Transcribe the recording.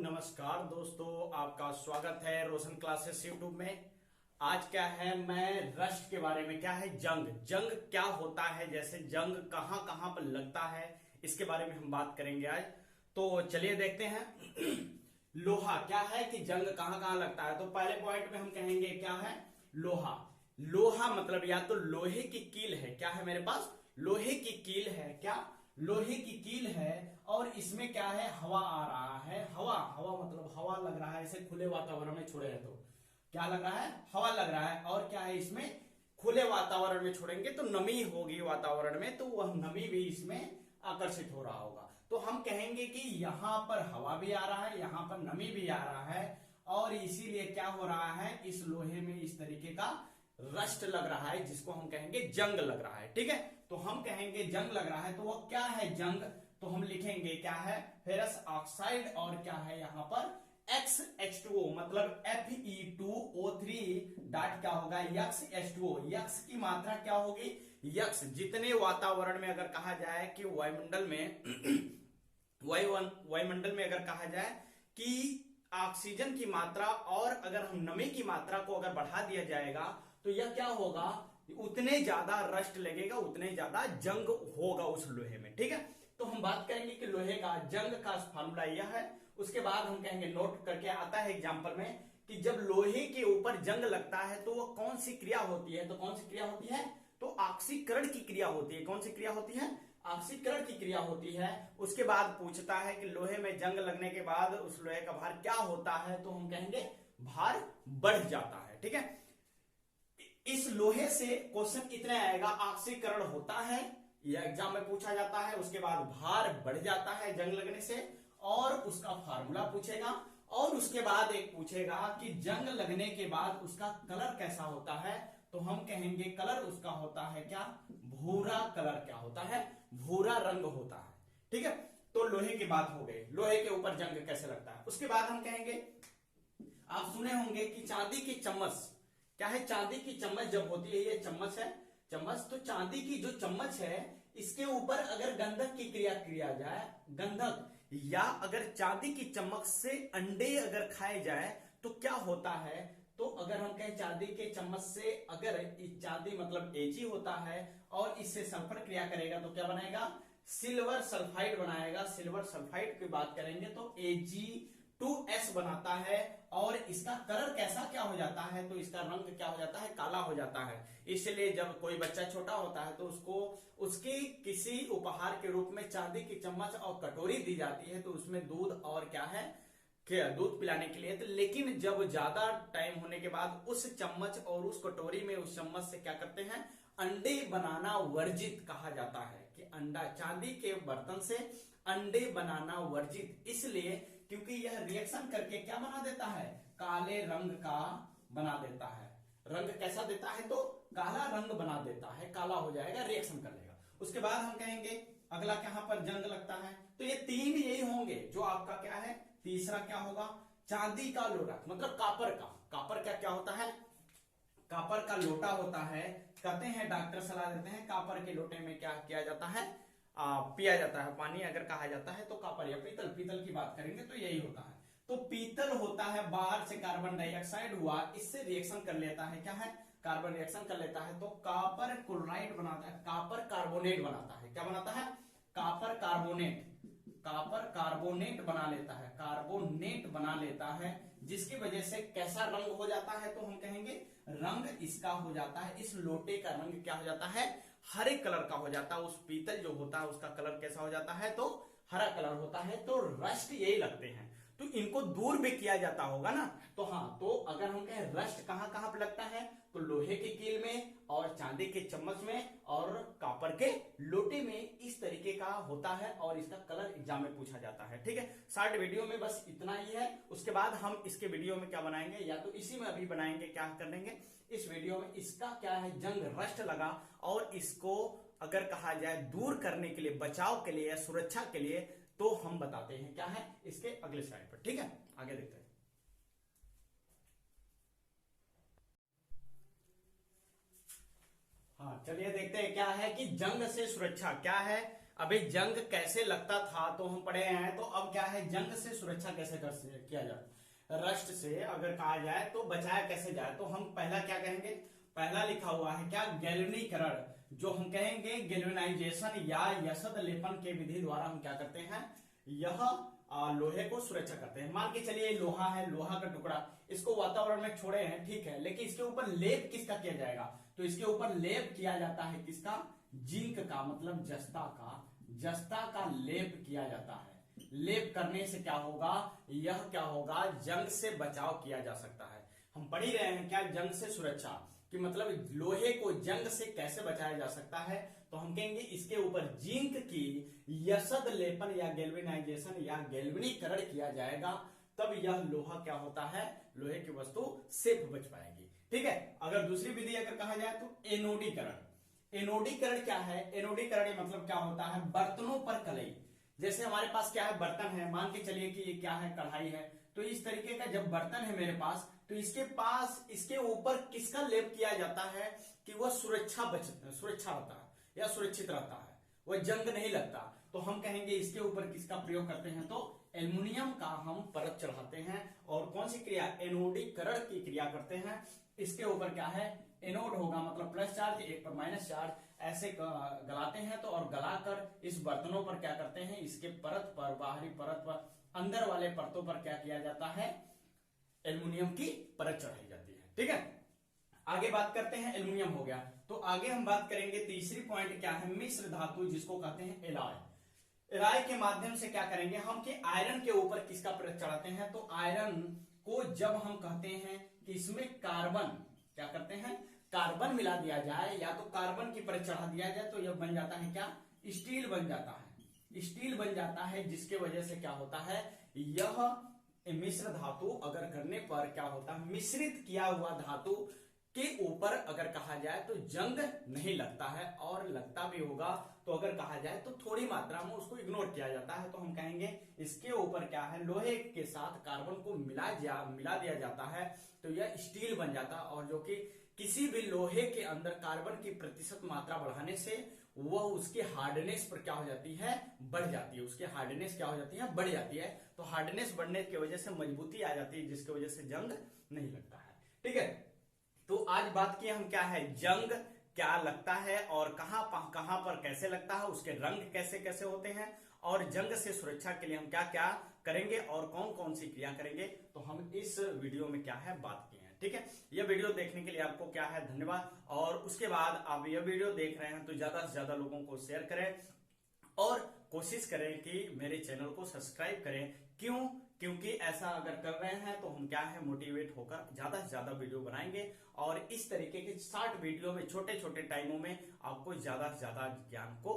नमस्कार दोस्तों, आपका स्वागत है रोशन क्लासेस यूट्यूब में। आज क्या है, मैं रस्ट के बारे में, क्या है जंग, जंग क्या होता है, जैसे जंग कहां कहां पर लगता है, इसके बारे में हम बात करेंगे आज। तो चलिए देखते हैं। लोहा क्या है कि जंग कहां कहां लगता है। तो पहले पॉइंट में हम कहेंगे क्या है, लोहा। लोहा मतलब या तो लोहे की कील है, क्या है मेरे पास, लोहे की कील है, क्या लोहे की कील है, और इसमें क्या है, हवा आ रहा है। हवा हवा मतलब हवा लग रहा है, इसे खुले वातावरण में छोड़े हैं तो क्या लग रहा है, हवा लग रहा है। और क्या है, इसमें खुले वातावरण में छोड़ेंगे तो नमी होगी वातावरण में, तो वह नमी भी इसमें आकर्षित हो रहा होगा। तो हम कहेंगे कि यहां पर हवा भी आ रहा है, यहां पर नमी भी आ रहा है, और इसीलिए क्या हो रहा है, इस लोहे में इस तरीके का रस्ट लग रहा है, जिसको हम कहेंगे जंग लग रहा है। ठीक है, तो हम कहेंगे जंग लग रहा है, तो वो क्या है जंग, तो हम लिखेंगे क्या है, फेरस ऑक्साइड, और क्या है यहां पर XH2O मतलब Fe2O3 डॉट क्या होगा, यक्स H2O। यक्स की मात्रा क्या होगी, यक्स जितने वातावरण में अगर कहा जाए कि वायुमंडल में वायुमंडल में अगर कहा जाए कि ऑक्सीजन की मात्रा और अगर हम नमी की मात्रा को अगर बढ़ा दिया जाएगा तो यह क्या होगा, उतने ज्यादा रस्ट लगेगा, उतने ज्यादा जंग होगा उस लोहे में। ठीक है, तो हम बात करेंगे कि लोहे का जंग का फार्मूला यह है। उसके बाद हम कहेंगे, नोट करके आता है एग्जांपल में, कि जब लोहे के ऊपर जंग लगता है तो वो कौन सी क्रिया होती है, तो कौन सी क्रिया होती है, तो ऑक्सीकरण की क्रिया होती है। कौन सी क्रिया होती है, ऑक्सीकरण की क्रिया होती है। उसके बाद पूछता है कि लोहे में जंग लगने के बाद उस लोहे का भार क्या होता है, तो हम कहेंगे भार बढ़ जाता है। ठीक है, इस लोहे से क्वेश्चन इतना आएगा, ऑक्सीकरण होता है, यह एग्जाम में पूछा जाता है। उसके बाद भार बढ़ जाता है जंग लगने से, और उसका फार्मूला पूछेगा। और उसके बाद एक पूछेगा कि जंग लगने के बाद उसका कलर कैसा होता है, तो हम कहेंगे कलर उसका होता है क्या, भूरा कलर क्या होता है, भूरा रंग होता है। ठीक है, तो लोहे की बात हो गई, लोहे के ऊपर जंग कैसे लगता है। उसके बाद हम कहेंगे, आप सुने होंगे कि चांदी की चम्मच, क्या है, चांदी की चम्मच जब होती है, ये चम्मच है, चम्मच, तो चांदी की जो चम्मच है इसके ऊपर अगर गंधक की क्रिया किया जाए, गंधक, या अगर चांदी की चम्मच से अंडे अगर खाए जाए तो क्या होता है, तो अगर हम कहें चांदी के चम्मच से अगर चांदी मतलब Ag होता है और इससे सल्फर क्रिया करेगा तो क्या बनाएगा, सिल्वर सल्फाइड बनाएगा। सिल्वर सल्फाइड की बात करेंगे तो Ag2S बनाता है, और इसका कलर कैसा क्या हो जाता है, तो इसका रंग क्या हो जाता है, काला हो जाता है। इसलिए जब कोई बच्चा छोटा होता है तो उसको उसकी किसी उपहार के रूप में चांदी की चम्मच और कटोरी दी जाती है, तो उसमें दूध और क्या है, क्या दूध पिलाने के लिए। तो लेकिन जब ज्यादा टाइम होने के बाद उस चम्मच और उस कटोरी में उस चम्मच से क्या करते हैं, अंडे बनाना वर्जित कहा जाता है, कि अंडा, चांदी के बर्तन से अंडे बनाना वर्जित, इसलिए क्योंकि यह रिएक्शन करके क्या बना देता है, काले रंग का बना देता है। रंग कैसा देता है, तो काला रंग बना देता है, काला हो जाएगा, रिएक्शन कर लेगा। उसके बाद हम कहेंगे अगला कहां पर जंग लगता है, तो ये तीन यही होंगे जो आपका क्या है, तीसरा क्या होगा, चांदी का लोटा, मतलब कापर का, कापर का क्या होता है, कापर का लोटा होता है। कहते हैं डॉक्टर सलाह देते हैं कापर के लोटे में क्या किया जाता है, पिया जाता है पानी, अगर कहा जाता है तो कापर, या पीतल, पीतल की बात करेंगे तो यही होता है। तो पीतल होता है, बाहर से कार्बन डाइऑक्साइड हुआ, इससे रिएक्शन कर लेता है, क्या है, कार्बन रिएक्शन कर लेता है, तो कापर क्लोराइड बनाता है, कापर कार्बोनेट बनाता है, क्या बनाता है, कापर कार्बोनेट, कापर कार्बोनेट बना लेता है, कार्बोनेट बना लेता है, जिसकी वजह से कैसा रंग हो जाता है, तो हम कहेंगे रंग इसका हो जाता है, इस लोटे का रंग क्या हो जाता है, हरे कलर का हो जाता है। उस पीतल जो होता है उसका कलर कैसा हो जाता है, तो हरा कलर होता है। तो रस्ट यही लगते हैं, तो इनको दूर भी किया जाता होगा ना। तो हाँ, तो अगर हम कहें रस्ट कहां कहां पर लगता है, तो लोहे की कील में, और चांदी के चम्मच में, और कापर के लोटे में, इस तरीके का होता है, और इसका कलर एग्जाम में पूछा जाता है। ठीक है, शॉर्ट वीडियो में बस इतना ही है। उसके बाद हम इसके वीडियो में क्या बनाएंगे, या तो इसी में अभी बनाएंगे, क्या कर लेंगे इस वीडियो में, इसका क्या है, जंग रस्ट लगा, और इसको अगर कहा जाए दूर करने के लिए, बचाव के लिए या सुरक्षा के लिए, तो हम बताते हैं क्या है इसके अगले स्लाइड पर। ठीक है, आगे देखते हैं। हाँ, चलिए देखते हैं क्या है कि जंग से सुरक्षा क्या है। अभी जंग कैसे लगता था तो हम पढ़े हैं, तो अब क्या है, जंग से सुरक्षा कैसे किया जाए, रस्ट से अगर कहा जाए तो बचाया कैसे जाए, तो हम पहला क्या कहेंगे, पहला लिखा हुआ है क्या, गैल्वेनीकरण, जो हम कहेंगे गैल्वेनाइजेशन या यसद लेपन के विधि द्वारा हम क्या करते हैं, यह लोहे को सुरक्षा करते हैं। मान के चलिए लोहा है, लोहा का टुकड़ा, इसको वातावरण में छोड़े हैं, ठीक है, लेकिन इसके ऊपर लेप किसका किया जाएगा, तो इसके ऊपर लेप किया जाता है किसका, जिंक का, मतलब जस्ता का लेप किया जाता है। लेप करने से क्या होगा, यह क्या होगा, जंग से बचाव किया जा सकता है। हम पढ़ ही रहे हैं क्या, जंग से सुरक्षा कि मतलब लोहे को जंग से कैसे बचाया जा सकता है, तो हम कहेंगे इसके ऊपर जिंक की यसद लेपन या गैल्वेनाइजेशन या गैल्वेनीकरण किया जाएगा, तब यह लोहा क्या होता है, लोहे की वस्तु सेफ बच पाएगी। ठीक है, अगर दूसरी विधि अगर कहा जाए तो एनोडीकरण। एनोडीकरण क्या है, एनोडीकरण मतलब क्या होता है, बर्तनों पर कलई, जैसे हमारे पास क्या है, बर्तन है, मान के चलिए कि ये क्या है, कढ़ाई है, तो इस तरीके का जब बर्तन है मेरे पास, तो इसके पास इसके ऊपर किसका लेप किया जाता है कि वह सुरक्षा रहता है या सुरक्षित रहता है, वह जंग नहीं लगता, तो हम कहेंगे इसके ऊपर किसका प्रयोग करते हैं, तो एल्युमिनियम का हम परत चढ़ाते हैं, और कौन सी क्रिया, एनोडीकरण की क्रिया करते हैं। इसके ऊपर क्या है, एनोड होगा मतलब प्लस चार्ज, एक पर माइनस चार्ज, ऐसे गलाते हैं, तो और गलाकर इस बर्तनों पर क्या करते हैं, इसके परत पर, बाहरी परत पर, अंदर वाले परतों पर क्या किया जाता है, एल्युमिनियम की परत चढ़ाई जाती है। ठीक है, आगे बात करते हैं, एल्युमिनियम हो गया, तो आगे हम बात करेंगे तीसरी पॉइंट क्या है, मिश्र धातु, जिसको कहते हैं एलॉय। एलॉय के माध्यम से क्या करेंगे हम कि आयरन के ऊपर किसका परत चढ़ाते हैं, तो आयरन को जब हम कहते हैं कि इसमें कार्बन, क्या करते हैं, कार्बन मिला दिया जाए या तो कार्बन की परत चढ़ा दिया जाए, तो यह बन जाता है क्या, स्टील बन जाता है, स्टील बन जाता है, जिसके वजह से क्या होता है, यह मिश्र धातु अगर करने पर क्या होता है, मिश्रित किया हुआ धातु के ऊपर अगर कहा जाए तो जंग नहीं लगता है, और लगता भी होगा तो अगर कहा जाए तो थोड़ी मात्रा में उसको इग्नोर किया जाता है, तो हम कहेंगे इसके ऊपर क्या है, लोहे के साथ कार्बन को मिला दिया जाता है, तो यह स्टील बन जाता है, और जो कि किसी भी लोहे के अंदर कार्बन की प्रतिशत मात्रा बढ़ाने से वह उसकी हार्डनेस पर क्या हो जाती है, बढ़ जाती है, उसकी हार्डनेस क्या हो जाती है, बढ़ जाती है, तो हार्डनेस बढ़ने की वजह से मजबूती आ जाती है, जिसकी वजह से जंग नहीं लगता है। ठीक है, तो आज बात की हम क्या है, जंग क्या लगता है और कहां पर कैसे लगता है, उसके रंग कैसे कैसे होते हैं, और जंग से सुरक्षा के लिए हम क्या क्या करेंगे और कौन कौन सी क्रिया करेंगे, तो हम इस वीडियो में क्या है बात की है। ठीक है, यह वीडियो देखने के लिए आपको क्या है, धन्यवाद। और उसके बाद आप यह वीडियो देख रहे हैं तो ज्यादा से ज्यादा लोगों को शेयर करें और कोशिश करें कि मेरे चैनल को सब्सक्राइब करें। क्यों, क्योंकि ऐसा अगर कर रहे हैं तो हम क्या है, मोटिवेट होकर ज्यादा से ज्यादा वीडियो बनाएंगे, और इस तरीके के शॉर्ट वीडियो में छोटे छोटे टाइमों में आपको ज्यादा से ज्यादा ज्ञान को